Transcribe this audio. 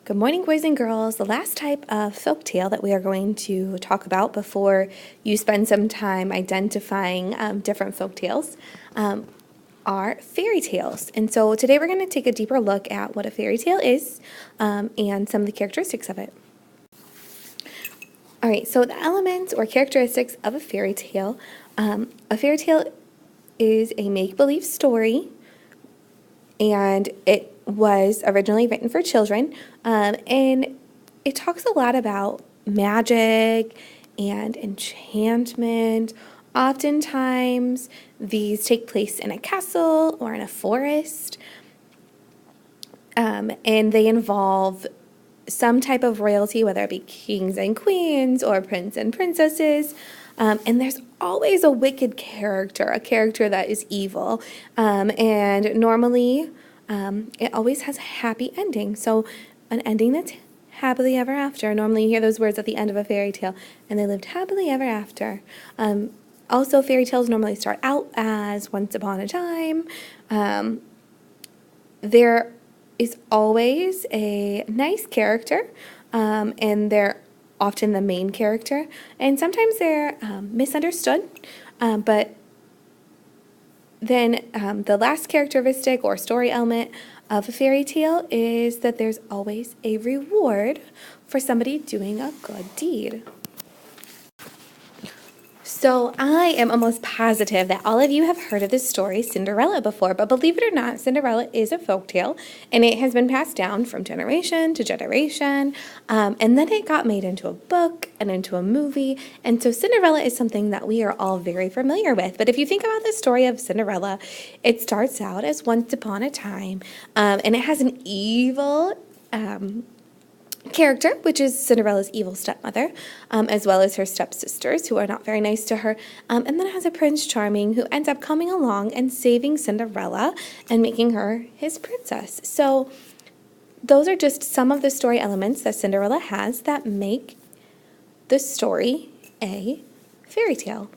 Good morning, boys and girls. The last type of folktale that we are going to talk about before you spend some time identifying different folktales are fairy tales. And so today we're going to take a deeper look at what a fairy tale is and some of the characteristics of it. All right, so the elements or characteristics of a fairy tale is a make-believe story, and it was originally written for children, and it talks a lot about magic and enchantment. Oftentimes, these take place in a castle or in a forest, and they involve some type of royalty, whether it be kings and queens or prince and princesses. And there's always a wicked character, a character that is evil. And normally, it always has a happy ending. So an ending that's happily ever after. Normally you hear those words at the end of a fairy tale, and they lived happily ever after. Also, fairy tales normally start out as once upon a time. There is always a nice character, and they're often the main character, and sometimes they're misunderstood, but then the last characteristic or story element of a fairy tale is that there's always a reward for somebody doing a good deed. So I am almost positive that all of you have heard of this story, Cinderella, before, but believe it or not, Cinderella is a folktale, and it has been passed down from generation to generation, and then it got made into a book and into a movie, and so Cinderella is something that we are all very familiar with. But if you think about the story of Cinderella, it starts out as once upon a time, and it has an evil character, which is Cinderella's evil stepmother, as well as her stepsisters, who are not very nice to her, and then it has a Prince Charming who ends up coming along and saving Cinderella and making her his princess. So those are just some of the story elements that Cinderella has that make the story a fairy tale.